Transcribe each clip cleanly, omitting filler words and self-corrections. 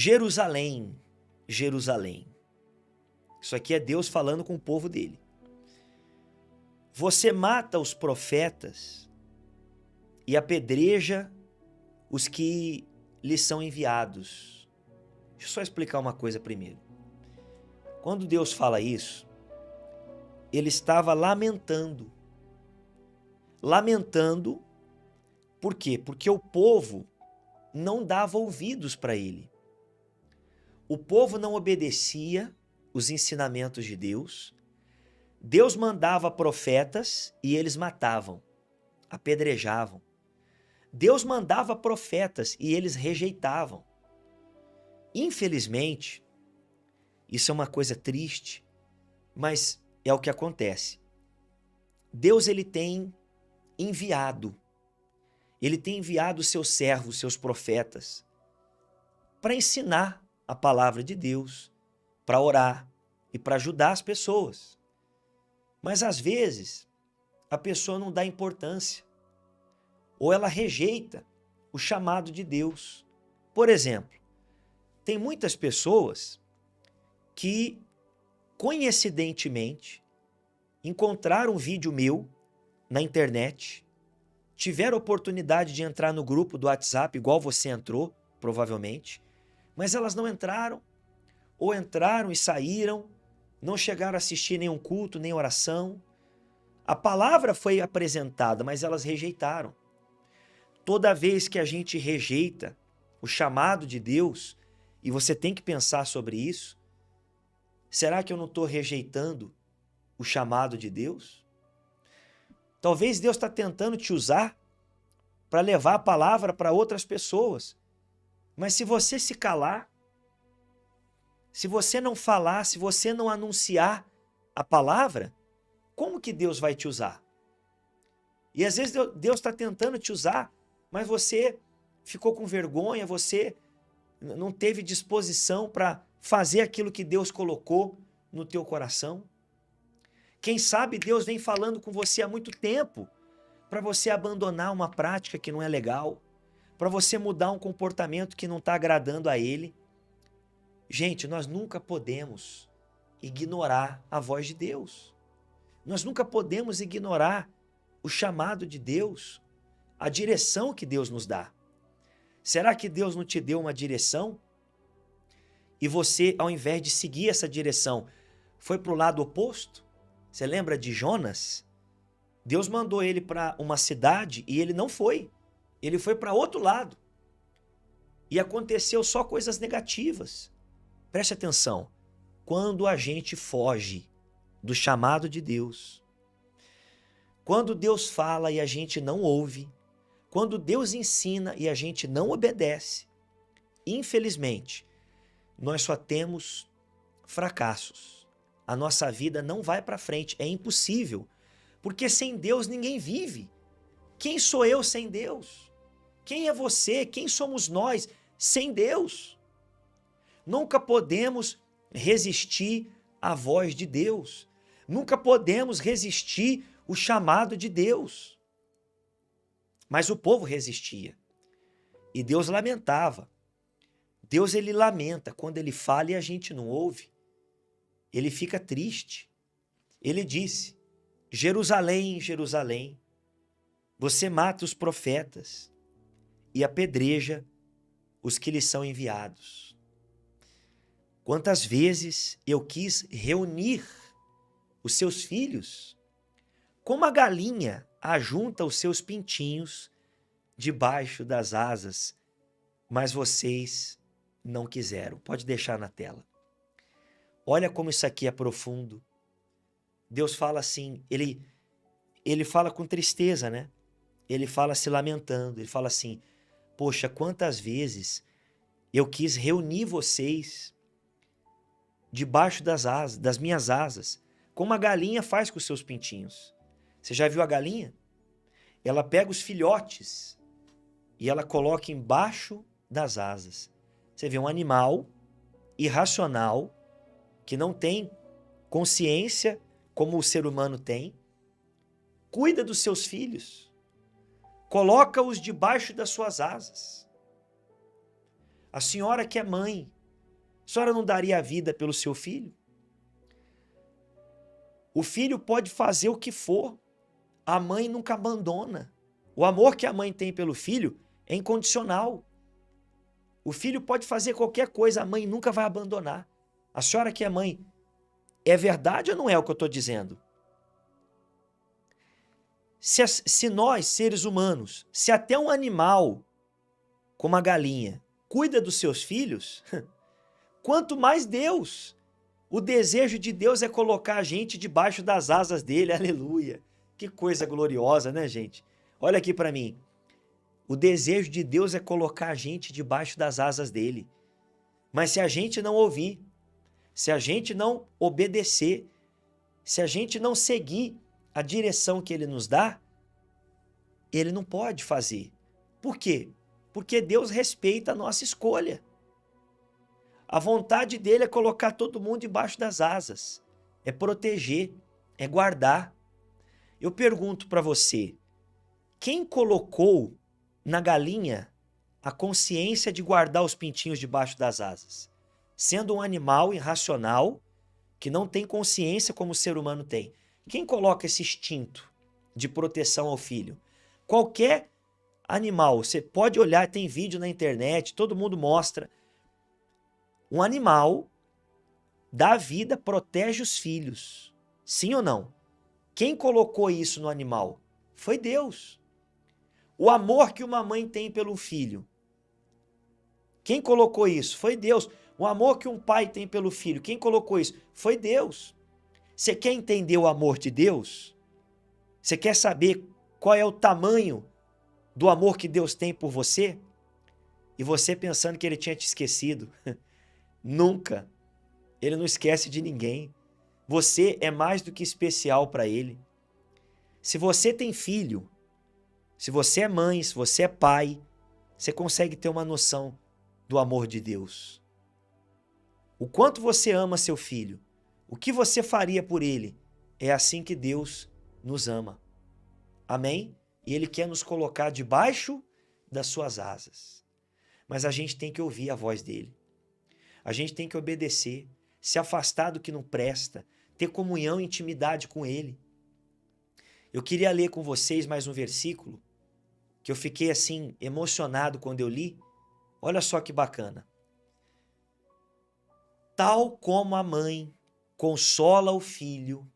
Jerusalém, Jerusalém. Isso aqui é Deus falando com o povo dele. Você mata os profetas e apedreja os que lhes são enviados. Deixa eu só explicar uma coisa primeiro. Quando Deus fala isso, ele estava lamentando. Lamentando, por quê? Porque o povo não dava ouvidos para ele. O povo não obedecia os ensinamentos de Deus. Deus mandava profetas e eles matavam, apedrejavam. Deus mandava profetas e eles rejeitavam. Infelizmente, isso é uma coisa triste, mas é o que acontece. Deus ele tem enviado os seus servos, seus profetas, para ensinar a palavra de Deus, para orar e para ajudar as pessoas. Mas às vezes a pessoa não dá importância ou ela rejeita o chamado de Deus. Por exemplo, tem muitas pessoas que coincidentemente encontraram um vídeo meu na internet, tiveram a oportunidade de entrar no grupo do WhatsApp, igual você entrou, provavelmente, mas elas não entraram, ou entraram e saíram, não chegaram a assistir nenhum culto, nem oração. A palavra foi apresentada, mas elas rejeitaram. Toda vez que a gente rejeita o chamado de Deus, e você tem que pensar sobre isso, será que eu não estou rejeitando o chamado de Deus? Talvez Deus está tentando te usar para levar a palavra para outras pessoas. Mas se você se calar, se você não falar, se você não anunciar a palavra, como que Deus vai te usar? E às vezes Deus está tentando te usar, mas você ficou com vergonha, você não teve disposição para fazer aquilo que Deus colocou no teu coração. Quem sabe Deus vem falando com você há muito tempo para você abandonar uma prática que não é legal, para você mudar um comportamento que não está agradando a Ele. Gente, nós nunca podemos ignorar a voz de Deus. Nós nunca podemos ignorar o chamado de Deus, a direção que Deus nos dá. Será que Deus não te deu uma direção? E você, ao invés de seguir essa direção, foi para o lado oposto? Você lembra de Jonas? Deus mandou ele para uma cidade e ele não foi. Ele foi para outro lado. E aconteceu só coisas negativas. Preste atenção. Quando a gente foge do chamado de Deus, quando Deus fala e a gente não ouve, quando Deus ensina e a gente não obedece, infelizmente, nós só temos fracassos. A nossa vida não vai para frente, é impossível, porque sem Deus ninguém vive. Quem sou eu sem Deus? Quem é você? Quem somos nós sem Deus? Nunca podemos resistir à voz de Deus. Nunca podemos resistir o chamado de Deus. Mas o povo resistia. E Deus lamentava. Deus ele lamenta quando ele fala e a gente não ouve. Ele fica triste. Ele disse: Jerusalém, Jerusalém, você mata os profetas e apedreja os que lhes são enviados. Quantas vezes eu quis reunir os seus filhos, como a galinha ajunta os seus pintinhos debaixo das asas, mas vocês não quiseram. Pode deixar na tela. Olha como isso aqui é profundo. Deus fala assim, ele fala com tristeza, né? Ele fala se lamentando, ele fala assim: poxa, quantas vezes eu quis reunir vocês debaixo das asas, das minhas asas, como a galinha faz com os seus pintinhos. Você já viu a galinha? Ela pega os filhotes e ela coloca embaixo das asas. Você vê um animal irracional que não tem consciência como o ser humano tem, cuida dos seus filhos, coloca-os debaixo das suas asas. A senhora que é mãe, a senhora não daria a vida pelo seu filho? O filho pode fazer o que for, a mãe nunca abandona. O amor que a mãe tem pelo filho é incondicional. O filho pode fazer qualquer coisa, a mãe nunca vai abandonar. A senhora que é mãe, é verdade ou não é o que eu estou dizendo? Se nós, seres humanos, se até um animal, como a galinha, cuida dos seus filhos, quanto mais Deus. O desejo de Deus é colocar a gente debaixo das asas dele, aleluia. Que coisa gloriosa, né, gente? Olha aqui para mim. O desejo de Deus é colocar a gente debaixo das asas dele. Mas se a gente não ouvir, se a gente não obedecer, se a gente não seguir a direção que ele nos dá, ele não pode fazer. Por quê? Porque Deus respeita a nossa escolha. A vontade dele é colocar todo mundo debaixo das asas, é proteger, é guardar. Eu pergunto para você, quem colocou na galinha a consciência de guardar os pintinhos debaixo das asas? Sendo um animal irracional, que não tem consciência como o ser humano tem. Quem coloca esse instinto de proteção ao filho? Qualquer animal, você pode olhar, tem vídeo na internet, todo mundo mostra. Um animal dá vida, protege os filhos. Sim ou não? Quem colocou isso no animal? Foi Deus. O amor que uma mãe tem pelo filho. Quem colocou isso? Foi Deus. O amor que um pai tem pelo filho. Quem colocou isso? Foi Deus. Você quer entender o amor de Deus? Você quer saber qual é o tamanho do amor que Deus tem por você? E você pensando que ele tinha te esquecido. Nunca. Ele não esquece de ninguém. Você é mais do que especial para ele. Se você tem filho, se você é mãe, se você é pai, você consegue ter uma noção do amor de Deus. O quanto você ama seu filho, o que você faria por ele, é assim que Deus nos ama. Amém? E ele quer nos colocar debaixo das suas asas. Mas a gente tem que ouvir a voz dele. A gente tem que obedecer, se afastar do que não presta, ter comunhão e intimidade com ele. Eu queria ler com vocês mais um versículo, que eu fiquei assim emocionado quando eu li. Olha só que bacana. Tal como a mãe consola o filho,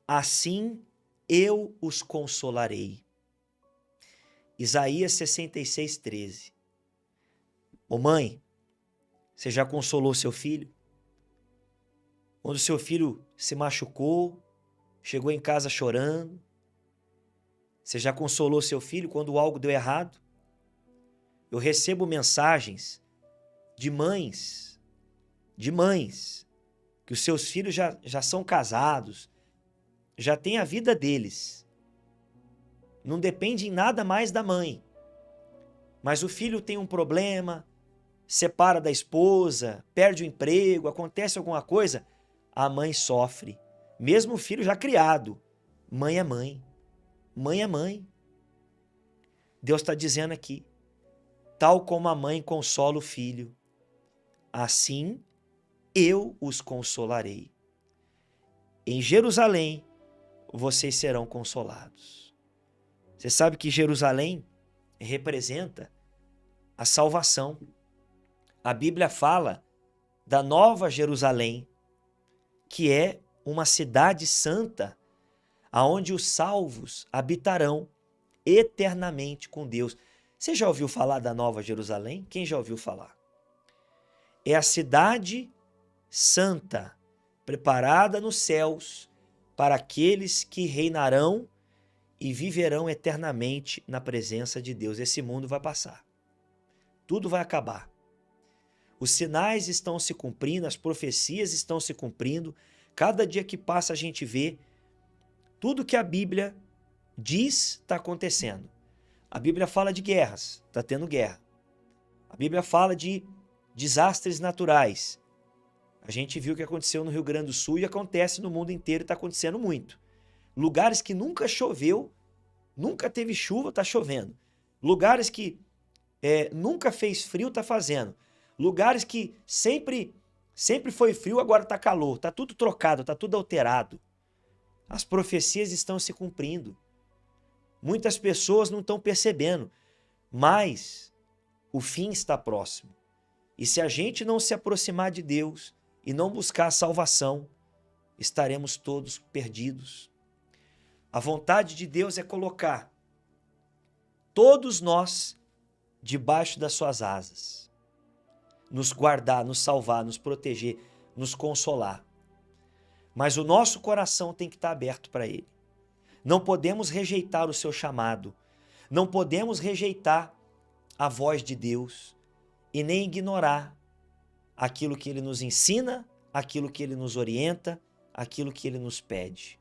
assim eu os consolarei. Isaías 66:13. Ô mãe, você já consolou seu filho? Quando seu filho se machucou, chegou em casa chorando, você já consolou seu filho quando algo deu errado? Eu recebo mensagens de mães, que os seus filhos já são casados, já têm a vida deles. Não depende em nada mais da mãe. Mas o filho tem um problema, separa da esposa, perde o emprego, acontece alguma coisa, a mãe sofre. Mesmo o filho já criado. Mãe é mãe. Mãe é mãe. Deus está dizendo aqui, tal como a mãe consola o filho, assim eu os consolarei. Em Jerusalém, vocês serão consolados. Você sabe que Jerusalém representa a salvação. A Bíblia fala da Nova Jerusalém, que é uma cidade santa, aonde os salvos habitarão eternamente com Deus. Você já ouviu falar da Nova Jerusalém? Quem já ouviu falar? É a cidade santa, preparada nos céus para aqueles que reinarão e viverão eternamente na presença de Deus. Esse mundo vai passar. Tudo vai acabar. Os sinais estão se cumprindo, as profecias estão se cumprindo. Cada dia que passa a gente vê tudo que a Bíblia diz está acontecendo. A Bíblia fala de guerras, está tendo guerra. A Bíblia fala de desastres naturais. A gente viu o que aconteceu no Rio Grande do Sul e acontece no mundo inteiro, está acontecendo muito. Lugares que nunca choveu, nunca teve chuva, está chovendo. Lugares que nunca fez frio, está fazendo. Lugares que sempre foi frio, agora está calor. Está tudo trocado, está tudo alterado. As profecias estão se cumprindo. Muitas pessoas não estão percebendo, mas o fim está próximo. E se a gente não se aproximar de Deus e não buscar a salvação, estaremos todos perdidos. A vontade de Deus é colocar todos nós debaixo das suas asas, nos guardar, nos salvar, nos proteger, nos consolar. Mas o nosso coração tem que estar aberto para Ele. Não podemos rejeitar o seu chamado, não podemos rejeitar a voz de Deus e nem ignorar aquilo que Ele nos ensina, aquilo que Ele nos orienta, aquilo que Ele nos pede.